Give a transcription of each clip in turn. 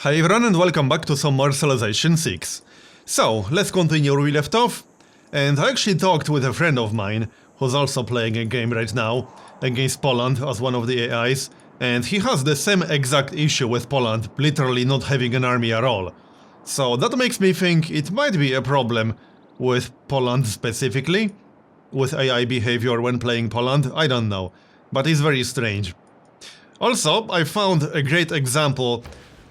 Hi everyone and welcome back to some more Civilization 6. So, let's continue where we left off. And I actually talked with a friend of mine, who's also playing a game right now, against Poland as one of the AIs, and he has the same exact issue with Poland, literally not having an army at all. So that makes me think it might be a problem with Poland specifically, with AI behavior when playing Poland, I don't know, but it's very strange. Also, I found a great example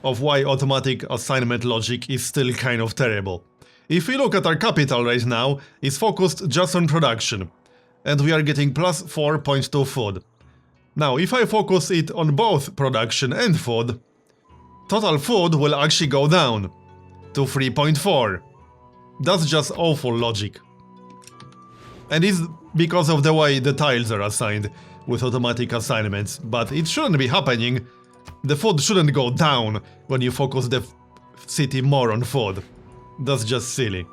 of why automatic assignment logic is still kind of terrible. If we look at our capital right now, it's focused just on production, and we are getting plus 4.2 food. Now, if I focus it on both production and food, total food will actually go down to 3.4. That's just awful logic. And it's because of the way the tiles are assigned with automatic assignments, but it shouldn't be happening. The food shouldn't go down when you focus the city more on food. That's just silly.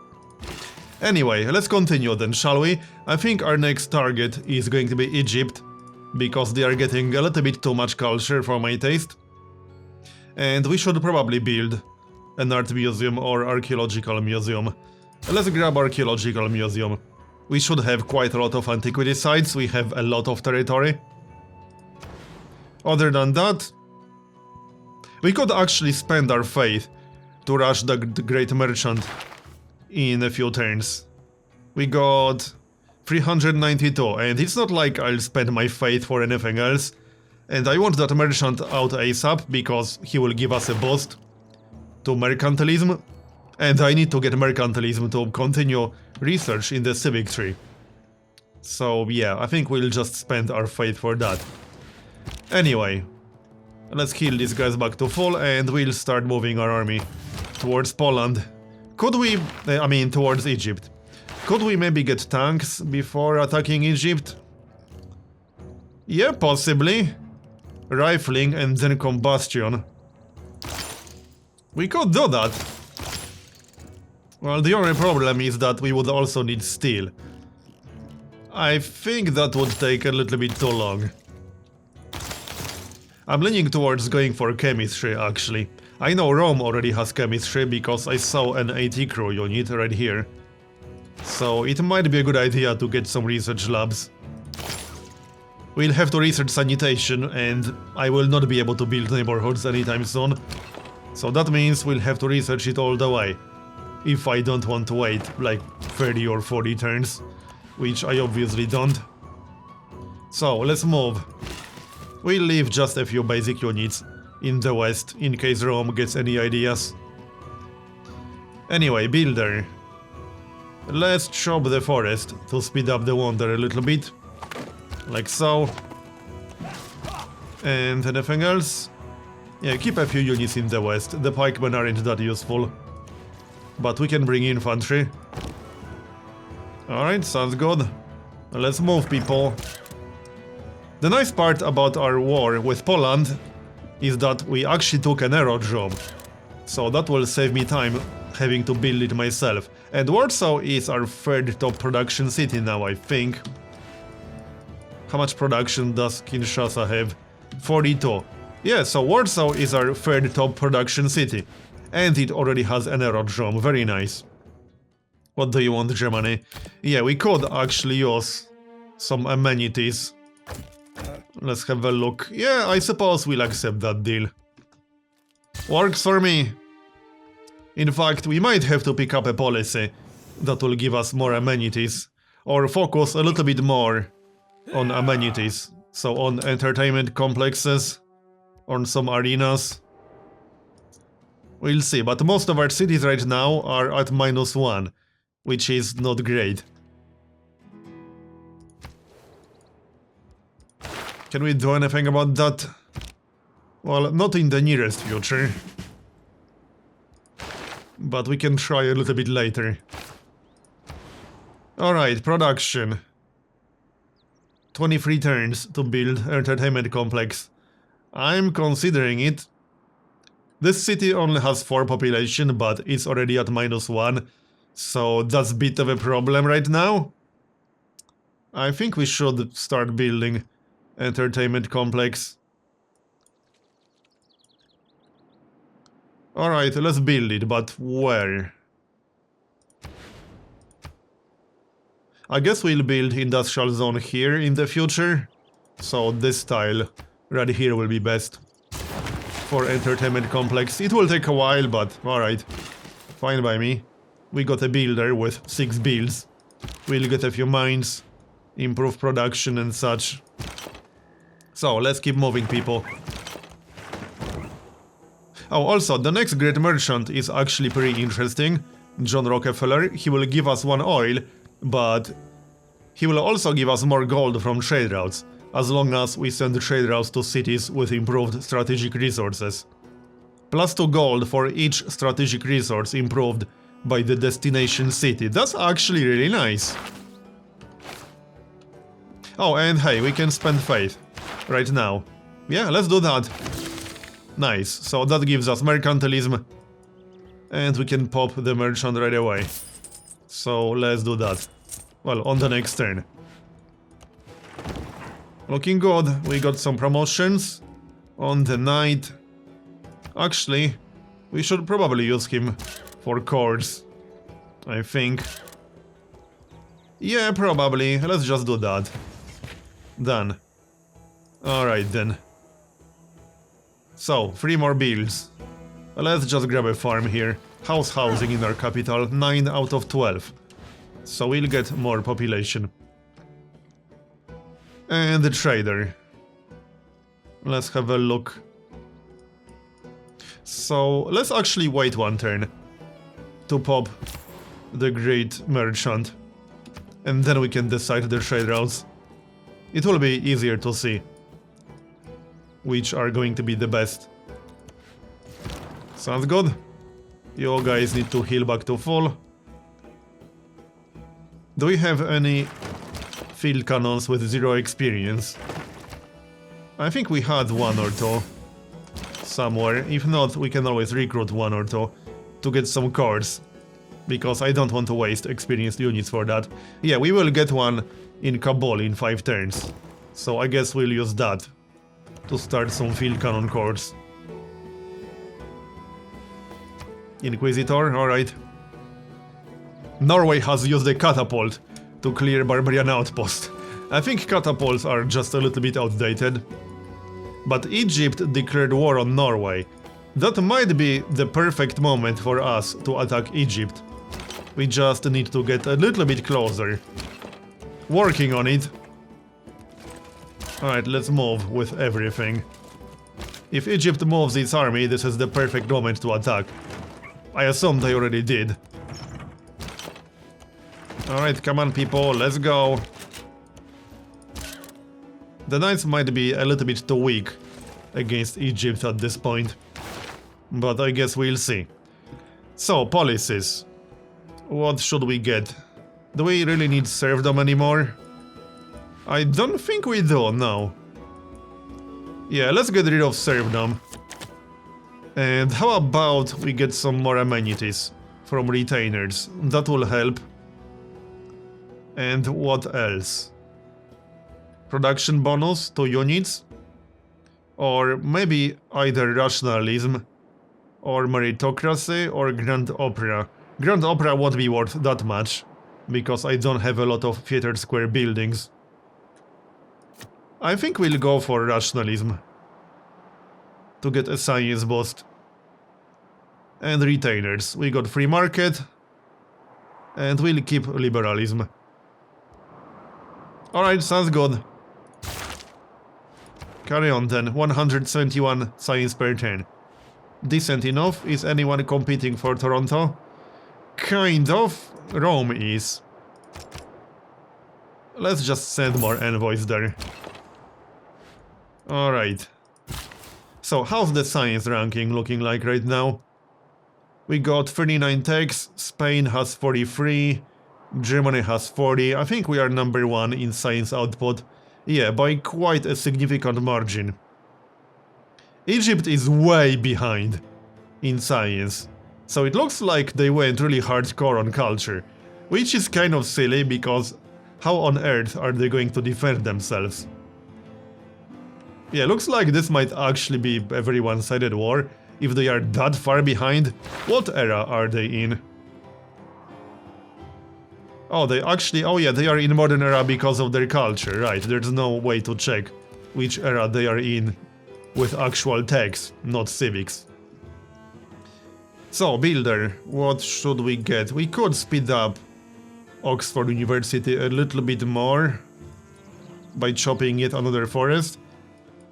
Anyway, let's continue then, shall we? I think our next target is going to be Egypt, because they are getting a little bit too much culture for my taste. And we should probably build an art museum or archaeological museum. Let's grab archaeological museum. We should have quite a lot of antiquity sites, we have a lot of territory. Other than that, we could actually spend our faith to rush the Great Merchant in a few turns. We got 392, and it's not like I'll spend my faith for anything else. And I want that merchant out ASAP, because he will give us a boost to mercantilism. And I need to get mercantilism to continue research in the civic tree. So yeah, I think we'll just spend our faith for that. Anyway, let's heal these guys back to full, and we'll start moving our army towards Poland. Could we... towards Egypt. Could we maybe get tanks before attacking Egypt? Yeah, possibly. Rifling and then combustion. We could do that. Well, the only problem is that we would also need steel. I think that would take a little bit too long. I'm leaning towards going for chemistry, actually. I know Rome already has chemistry because I saw an AT crew unit right here. So it might be a good idea to get some research labs. We'll have to research sanitation, and I will not be able to build neighborhoods anytime soon. So that means we'll have to research it all the way. If I don't want to wait like 30 or 40 turns, which I obviously don't. So let's move. We'll leave just a few basic units in the west, in case Rome gets any ideas. Anyway, builder. Let's chop the forest to speed up the wonder a little bit. Like so. And anything else? Yeah, keep a few units in the west. The pikemen aren't that useful. But we can bring infantry. Alright, sounds good. Let's move, people. The nice part about our war with Poland is that we actually took an aerodrome. So that will save me time having to build it myself. And Warsaw is our third top production city now, I think. How much production does Kinshasa have? 42. Yeah, so Warsaw is our third top production city. And it already has an aerodrome, very nice. What do you want, Germany? Yeah, we could actually use some amenities. Let's have a look. Yeah, I suppose we'll accept that deal. Works for me. In fact, we might have to pick up a policy that will give us more amenities. Or focus a little bit more on amenities. So on entertainment complexes, on some arenas. We'll see, but most of our cities right now are at -1, which is not great. Can we do anything about that? Well, not in the nearest future. But we can try a little bit later. Alright, production. 23 turns to build entertainment complex. I'm considering it. This city only has 4 population, but it's already at -1. So that's a bit of a problem right now. I think we should start building entertainment complex. Alright, let's build it, but where? I guess we'll build industrial zone here in the future. So this style right here will be best for entertainment complex. It will take a while, but alright. Fine by me. We got a builder with 6 builds. We'll get a few mines, improve production and such. So let's keep moving, people. Oh, also, the next great merchant is actually pretty interesting. John Rockefeller. He will give us 1 oil, but he will also give us more gold from trade routes, as long as we send trade routes to cities with improved strategic resources. Plus 2 gold for each strategic resource improved by the destination city. That's actually really nice. Oh, and hey, we can spend faith right now. Yeah, let's do that. Nice, so that gives us mercantilism. And we can pop the merchant right away. So let's do that. Well, on the next turn. Looking good, we got some promotions on the knight. Actually, we should probably use him for cores, I think. Yeah, probably, let's just do that. Done. Alright then. So, 3 more builds. Let's just grab a farm here. Housing in our capital, 9 out of 12. So we'll get more population. And the trader. Let's have a look. So, let's actually wait 1 turn to pop the great merchant. And then we can decide the trade routes. It will be easier to see which are going to be the best. Sounds good. You guys need to heal back to full. Do we have any field cannons with 0 experience? I think we had 1 or 2 somewhere. If not, we can always recruit 1 or 2 to get some cores, because I don't want to waste experienced units for that. Yeah, we will get 1 in Kabul in 5 turns, so I guess we'll use that to start some field cannon cores. Inquisitor, alright. Norway has used a catapult to clear barbarian outpost. I think catapults are just a little bit outdated. But Egypt declared war on Norway. That might be the perfect moment for us to attack Egypt. We just need to get a little bit closer. Working on it. Alright, let's move with everything. If Egypt moves its army, this is the perfect moment to attack. I assume they already did. Alright, come on people, let's go. The knights might be a little bit too weak against Egypt at this point. But I guess we'll see. So, policies. What should we get? Do we really need serfdom anymore? I don't think we do, no. Yeah, let's get rid of serfdom. And how about we get some more amenities from retainers? That will help. And what else? Production bonus to units? Or maybe either rationalism, or meritocracy, or Grand Opera. Grand Opera won't be worth that much, because I don't have a lot of theater square buildings. I think we'll go for rationalism to get a science boost. And retainers. We got free market, and we'll keep liberalism. Alright, sounds good. Carry on then, 171 science per turn. Decent enough. Is anyone competing for Toronto? Kind of. Rome is. Let's just send more envoys there. Alright. So, how's the science ranking looking like right now? We got 39 techs, Spain has 43, Germany has 40, I think we are number 1 in science output. Yeah, by quite a significant margin. Egypt is way behind in science, so it looks like they went really hardcore on culture, which is kind of silly because how on earth are they going to defend themselves? Yeah, looks like this might actually be a very one-sided war. if they are that far behind. What era are they in? Oh, they actually... Oh yeah, they are in modern era because of their culture, right. There's no way to check which era they are in with actual text, not civics. So, builder, what should we get? We could speed up Oxford University a little bit more by chopping yet another forest.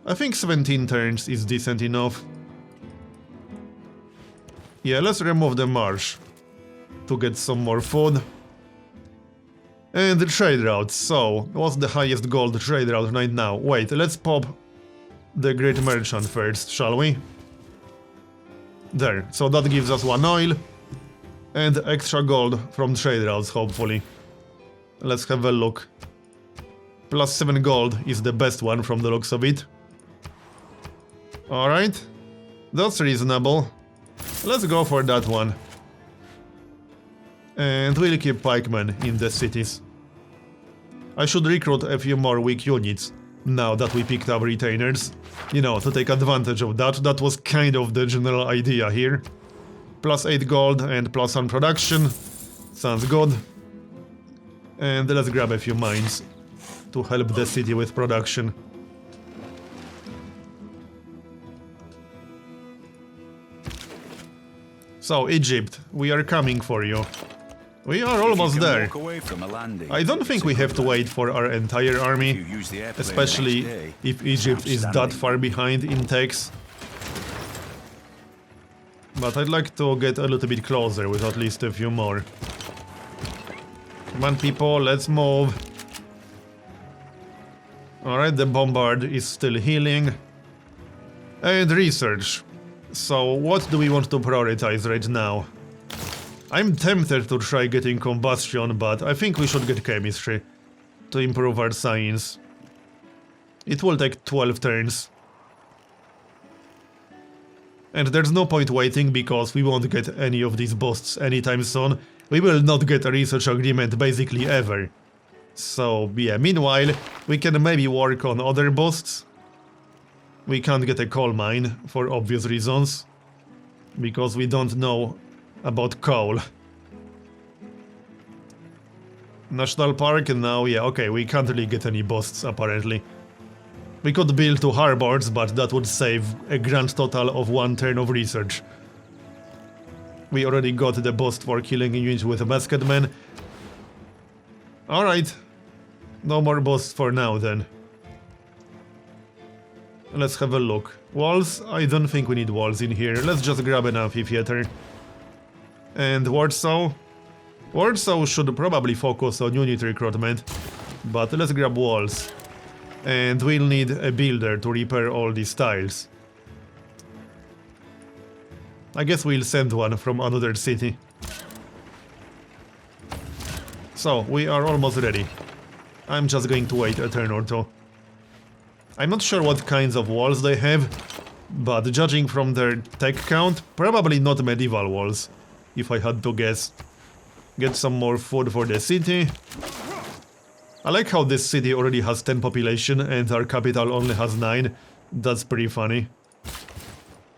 I think 17 turns is decent enough. Yeah, let's remove the marsh to get some more food. And the trade routes. So, what's the highest gold trade route right now? Wait, let's pop the Great Merchant first, shall we? There, so that gives us 1 oil and extra gold from trade routes, hopefully. Let's have a look. Plus 7 gold is the best one from the looks of it. Alright, that's reasonable. Let's go for that one. And we'll keep pikemen in the cities. I should recruit a few more weak units now that we picked up retainers. You know, to take advantage of that. That was kind of the general idea here. Plus 8 gold and plus 1 production. Sounds good. And let's grab a few mines to help the city with production. So, Egypt, we are coming for you. We are almost there. I don't think we have to wait for our entire army, especially if Egypt is that far behind in techs. But I'd like to get a little bit closer with at least a few more. Come on, people, let's move. Alright, the bombard is still healing. And research. So, what do we want to prioritize right now? I'm tempted to try getting combustion, but I think we should get chemistry to improve our science. It will take 12 turns. And there's no point waiting because we won't get any of these busts anytime soon. We will not get a research agreement basically ever. So yeah, meanwhile, we can maybe work on other busts. We can't get a coal mine for obvious reasons. Because we don't know about coal. National Park now, yeah, okay, we can't really get any busts apparently. We could build 2 harbors, but that would save a grand total of 1 turn of research. We already got the bust for killing a unit with a basketman. Alright. No more busts for now then. Let's have a look. Walls? I don't think we need walls in here. Let's just grab an amphitheater. And Warsaw? Warsaw should probably focus on unit recruitment, but let's grab walls. And we'll need a builder to repair all these tiles. I guess we'll send one from another city. So, we are almost ready. I'm just going to wait a turn or two. I'm not sure what kinds of walls they have, but judging from their tech count, probably not medieval walls. If I had to guess. Get some more food for the city. I like how this city already has 10 population and our capital only has 9. That's pretty funny.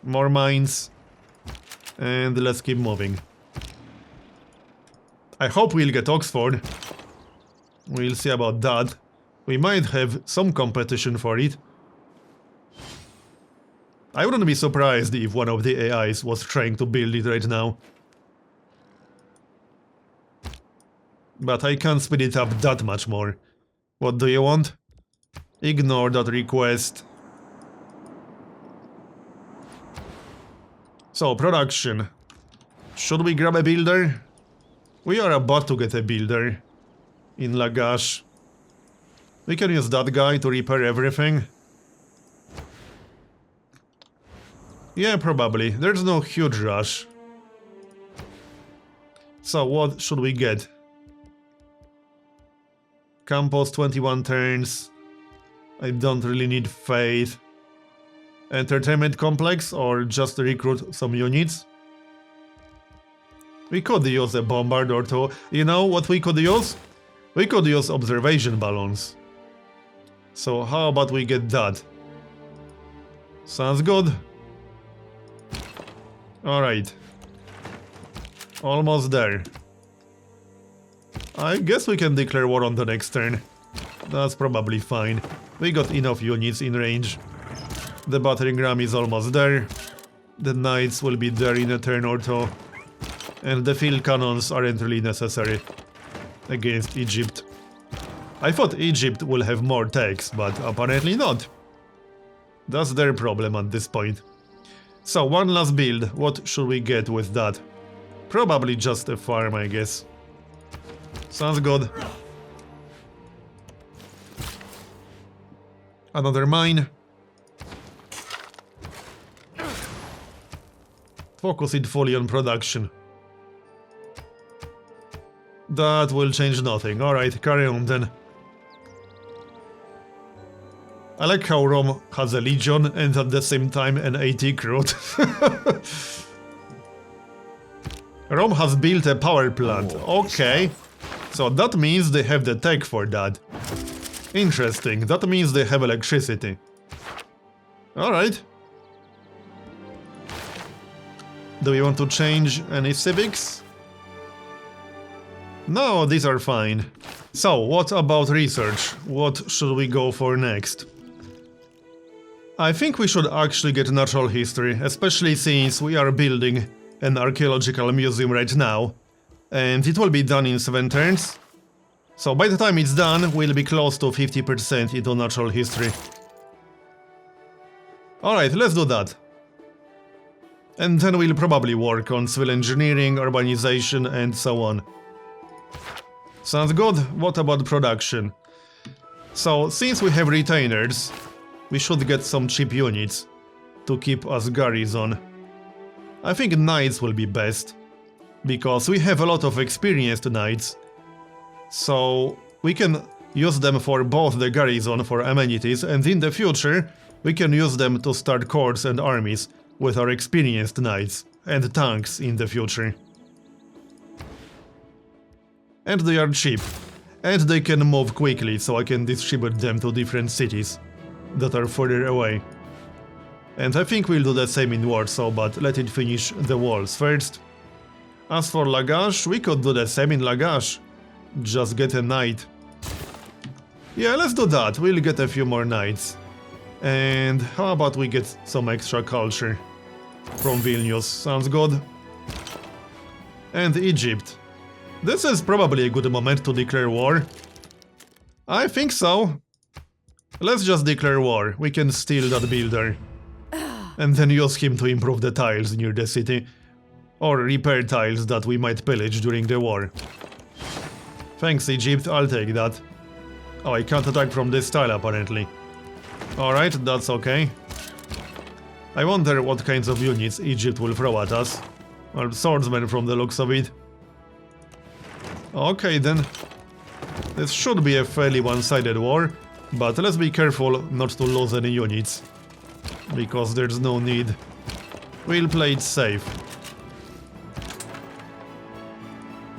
More mines. And let's keep moving. I hope we'll get Oxford. We'll see about that. We might have some competition for it. I wouldn't be surprised if one of the AIs was trying to build it right now. But I can't speed it up that much more. What do you want? Ignore that request. So, production. Should we grab a builder? We are about to get a builder. In Lagash. We can use that guy to repair everything. Yeah, probably. There's no huge rush. So, what should we get? Campos 21 turns. I don't really need faith. Entertainment complex or just recruit some units? We could use a bombard or two. You know what we could use? We could use observation balloons. So how about we get that? Sounds good. Alright. Almost there. I guess we can declare war on the next turn. That's probably fine. We got enough units in range. The battering ram is almost there. The knights will be there in a turn or two. And the field cannons aren't really necessary against Egypt. I thought Egypt will have more techs, but apparently not. That's their problem at this point. So, one last build. What should we get with that? Probably just a farm, I guess. Sounds good. Another mine. Focus it fully on production. That will change nothing. Alright, carry on then. I like how Rome has a legion and at the same time an AT crew. Rome has built a power plant. Okay. So that means they have the tech for that. Interesting. That means they have electricity. Alright. Do we want to change any civics? No, these are fine. So, what about research? What should we go for next? I think we should actually get natural history, especially since we are building an archaeological museum right now. And it will be done in 7 turns. So by the time it's done, we'll be close to 50% into natural history. Alright, let's do that. And then we'll probably work on civil engineering, urbanization, and so on. Sounds good. What about production? So, since we have retainers, we should get some cheap units to keep us garrison. I think knights will be best, because we have a lot of experienced knights. So, we can use them for both the garrison for amenities, and in the future, we can use them to start courts and armies with our experienced knights and tanks in the future. And they are cheap. And they can move quickly, so I can distribute them to different cities that are further away. And I think we'll do the same in Warsaw, but let it finish the walls first. As for Lagash, we could do the same in Lagash. Just get a knight. Yeah, let's do that. We'll get a few more knights. And how about we get some extra culture from Vilnius? Sounds good. And Egypt. This is probably a good moment to declare war. I think so. Let's just declare war. We can steal that builder. And then use him to improve the tiles near the city. Or repair tiles that we might pillage during the war. Thanks, Egypt, I'll take that. Oh, I can't attack from this tile apparently. Alright, that's okay. I wonder what kinds of units Egypt will throw at us. Well, swordsmen from the looks of it. Okay then. This should be a fairly one-sided war, but let's be careful not to lose any units. Because there's no need. We'll play it safe.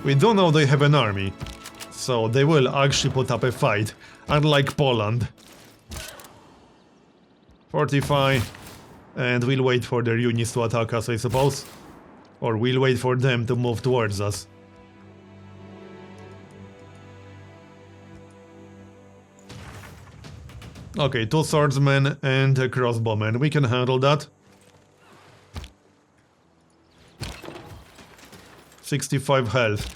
We do know they have an army, so they will actually put up a fight, unlike Poland. Fortify, and we'll wait for their units to attack us, I suppose. Or we'll wait for them to move towards us. Okay, 2 swordsmen and a crossbowman. We can handle that. 65 health.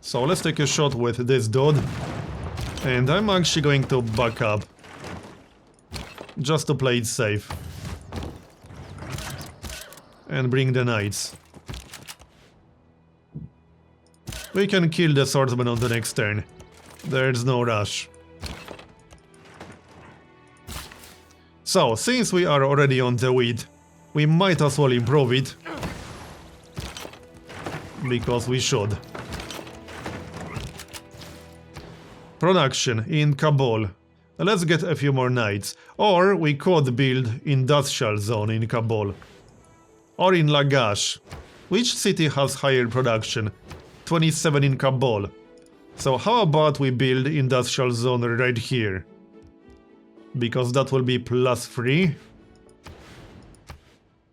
So let's take a shot with this dude. And I'm actually going to back up. Just to play it safe. And bring the knights. We can kill the swordsman on the next turn. There's no rush. So, since we are already on the wheat, we might as well improve it. Because we should. Production in Kabul. Let's get a few more knights. Or we could build industrial zone in Kabul. Or in Lagash. Which city has higher production? 27 in Kabul. So how about we build industrial zone right here? Because that will be +3.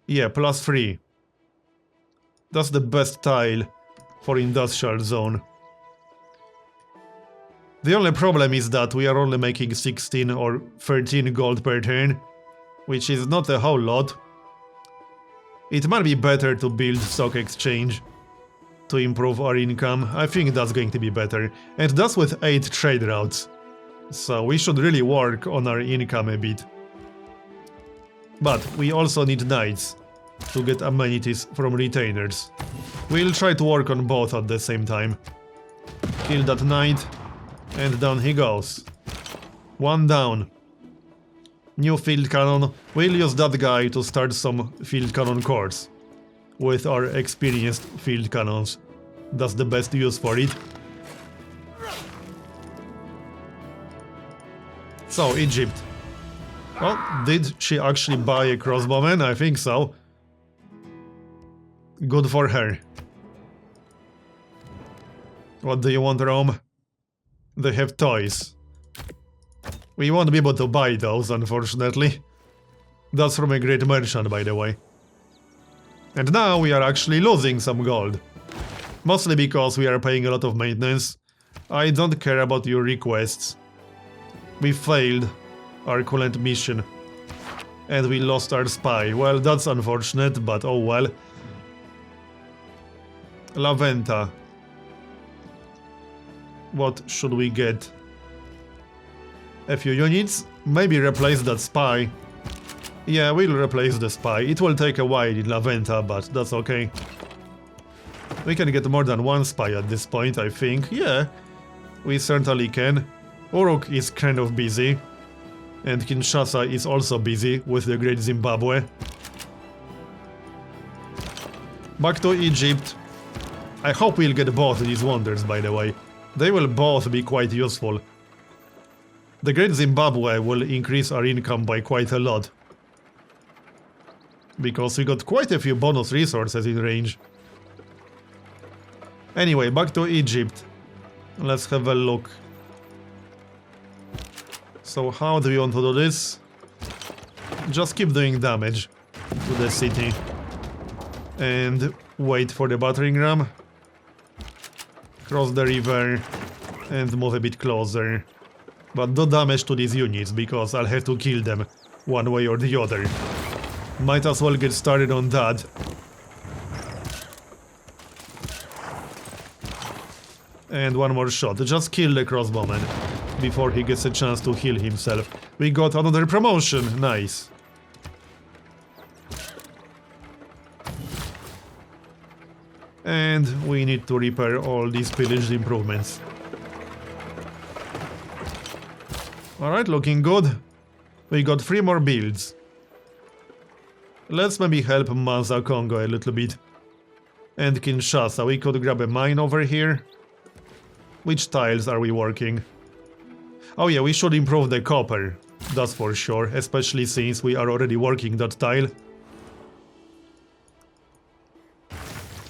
Yeah, +3. That's the best tile for industrial zone. The only problem is that we are only making 16 or 13 gold per turn, which is not a whole lot. It might be better to build stock exchange to improve our income. I think that's going to be better. And that's with 8 trade routes. So we should really work on our income a bit. But we also need knights to get amenities from retainers. We'll try to work on both at the same time. Kill that knight, and down he goes. 1 down. New field cannon. We'll use that guy to start some field cannon cores with our experienced field cannons. That's the best use for it. So, Egypt. Well, did she actually buy a crossbowman? I think so. Good for her. What do you want, Rome? They have toys. We won't be able to buy those, unfortunately. That's from a great merchant, by the way. And now we are actually losing some gold. Mostly because we are paying a lot of maintenance. I don't care about your requests. We failed our current mission. And we lost our spy. Well, that's unfortunate, but oh well. La Venta. What should we get? A few units? Maybe replace that spy. Yeah, we'll replace the spy. It will take a while in La Venta, but that's okay. We can get more than 1 spy at this point, I think. Yeah, we certainly can. Uruk is kind of busy. And Kinshasa is also busy with the Great Zimbabwe. Back to Egypt. I hope we'll get both these wonders, by the way. They will both be quite useful. The Great Zimbabwe will increase our income by quite a lot. Because we got quite a few bonus resources in range. Anyway, back to Egypt. Let's have a look. So how do we want to do this? Just keep doing damage to the city. And wait for the battering ram. Cross the river and move a bit closer. But do damage to these units, because I'll have to kill them one way or the other. Might as well get started on that. And one more shot. Just kill the crossbowman before he gets a chance to heal himself. We got another promotion. Nice. And we need to repair all these pillaged improvements. Alright, looking good. We got 3 more builds. Let's maybe help Manza Congo a little bit. And Kinshasa, we could grab a mine over here. Which tiles are we working? Oh yeah, we should improve the copper. That's for sure, especially since we are already working that tile.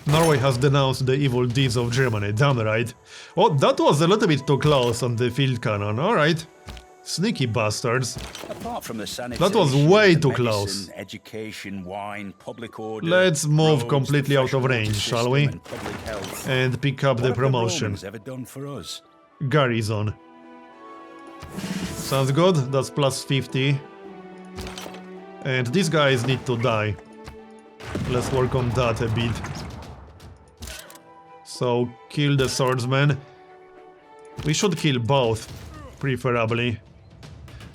Norway has denounced the evil deeds of Germany, damn right. Oh, that was a little bit too close on the field cannon, alright. Sneaky bastards. Apart from the that was way too close. Education, wine, public order, let's move roads, completely out of range, shall we? And pick up the promotion. Ever done for us? Garrison. Sounds good, that's plus 50. And these guys need to die. Let's work on that a bit. So, kill the swordsman. We should kill both, preferably.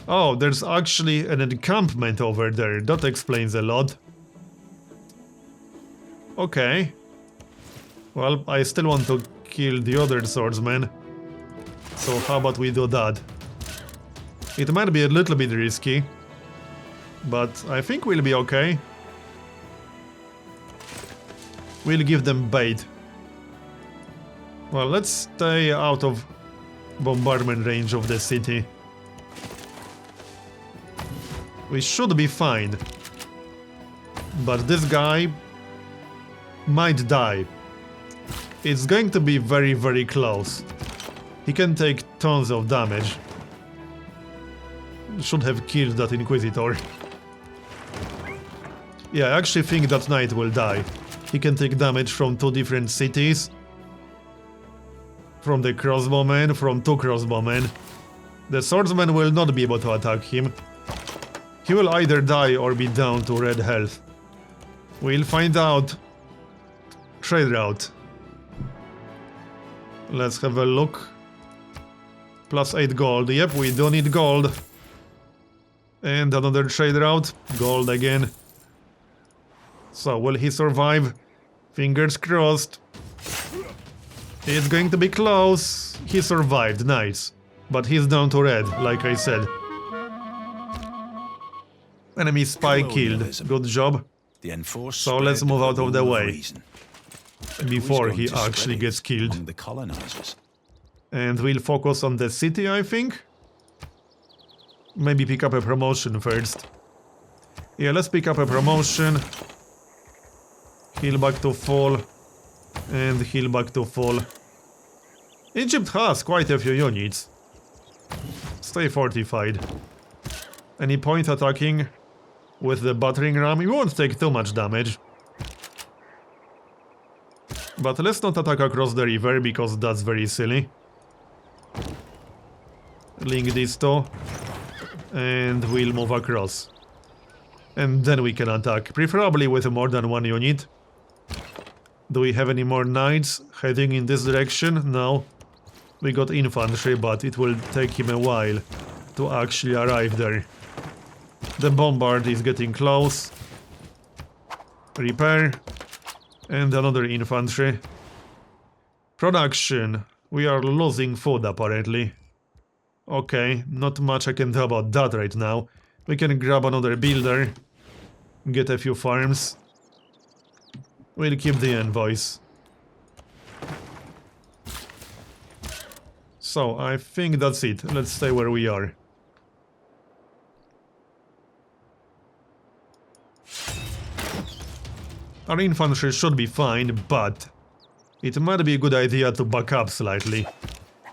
Oh, there's actually an encampment over there. That explains a lot. Okay. Well, I still want to kill the other swordsman. So how about we do that? It might be a little bit risky, but I think we'll be okay. We'll give them bait. Well, let's stay out of bombardment range of the city. We should be fine. But this guy might die. It's going to be very, very close. He can take tons of damage. Should have killed that Inquisitor. Yeah, I actually think that knight will die. He can take damage from 2 different cities. From the crossbowmen, from 2 crossbowmen. The swordsman will not be able to attack him. He will either die or be down to red health. We'll find out. Trade route. Let's have a look. Plus 8 gold. Yep, we don't need gold. And another trade route. Gold again. So, will he survive? Fingers crossed. It's going to be close. He survived, nice. But he's down to red, like I said. Enemy spy killed. Good job. So let's move out of the way. Before he actually gets killed. The colonizers. And we'll focus on the city, I think. Maybe pick up a promotion first. Yeah, let's pick up a promotion. Heal back to full. And heal back to full. Egypt has quite a few units. Stay fortified. Any point attacking with the battering ram? You won't take too much damage. But let's not attack across the river because that's very silly. Link these two. And we'll move across. And then we can attack, preferably with more than 1 unit. Do we have any more knights heading in this direction? No. We got infantry, but it will take him a while to actually arrive there. The bombard is getting close. Repair. And another infantry. Production. We are losing food apparently. Okay, not much I can do about that right now. We can grab another builder. Get a few farms. We'll keep the envoys. So, I think that's it. Let's stay where we are. Our infantry should be fine, but it might be a good idea to back up slightly.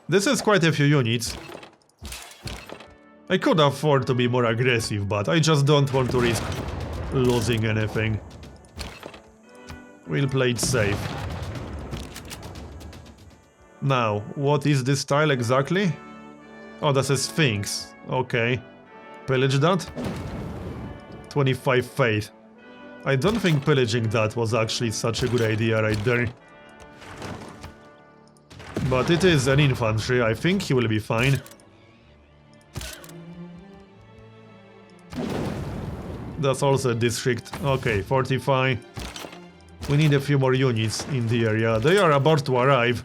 This is quite a few units. I could afford to be more aggressive, but I just don't want to risk losing anything. We'll play it safe. Now, what is this tile exactly? Oh, that's a Sphinx. Okay. Pillage that? 25 faith. I don't think pillaging that was actually such a good idea right there. But it is an infantry, I think he will be fine. That's also a district. Okay, fortify. We need a few more units in the area. They are about to arrive.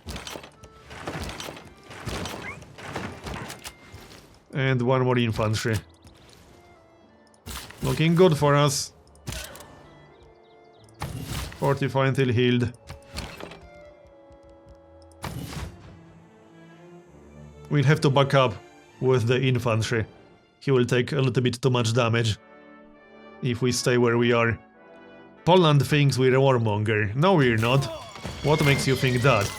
And 1 more infantry. Looking good for us. Fortify until healed. We'll have to back up with the infantry. He will take a little bit too much damage if we stay where we are. Poland thinks we're a warmonger. No, we're not. What makes you think that?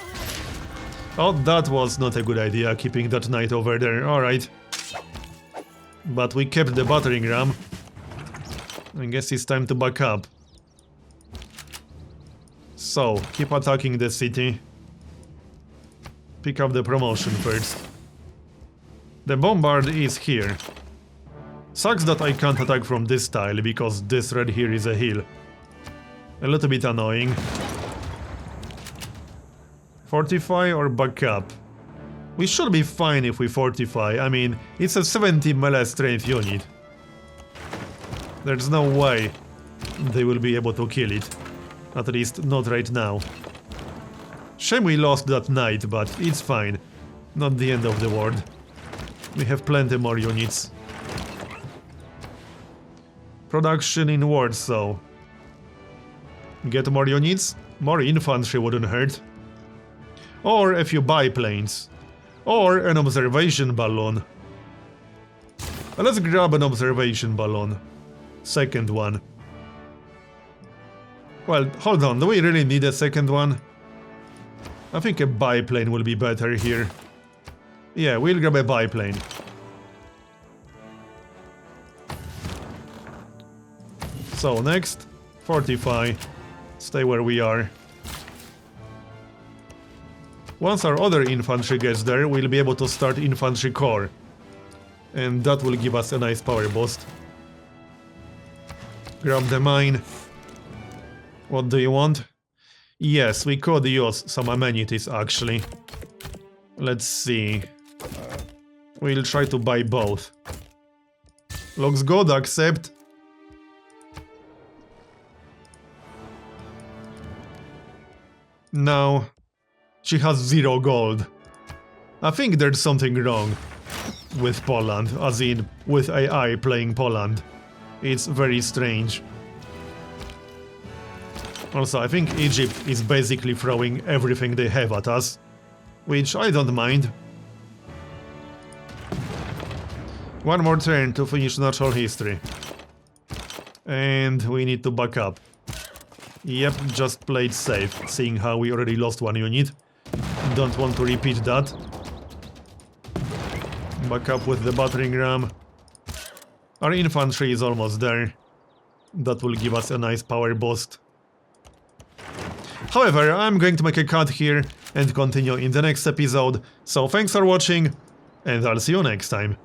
Oh, that was not a good idea, keeping that knight over there. Alright. But we kept the battering ram. I guess it's time to back up. So, keep attacking the city. Pick up the promotion first. The bombard is here. Sucks that I can't attack from this tile, because this red here is a hill. A little bit annoying. Fortify or back up? We should be fine if we fortify. I mean, it's a 70 melee strength unit. There's no way they will be able to kill it. At least not right now. Shame we lost that knight, but it's fine. Not the end of the world. We have plenty more units. Production in Warsaw. Get more units? More infantry wouldn't hurt. Or a few biplanes. Or an observation balloon. Let's grab an observation balloon. Second one. Well, hold on, do we really need a second one? I think a biplane will be better here. Yeah, we'll grab a biplane. So, next, Fortify. Stay where we are. Once our other infantry gets there, we'll be able to start infantry corps. And that will give us a nice power boost. Grab the mine. What do you want? Yes, we could use some amenities actually. Let's see. We'll try to buy both. Looks good, accept. Now, she has 0 gold. I think there's something wrong with Poland, as in with AI playing Poland. It's very strange. Also, I think Egypt is basically throwing everything they have at us, which I don't mind. One more turn to finish natural history. And we need to back up. Yep, just played safe, seeing how we already lost 1 unit. Don't want to repeat that. Back up with the battering ram. Our infantry is almost there. That will give us a nice power boost. However, I'm going to make a cut here and continue in the next episode, so thanks for watching, and I'll see you next time.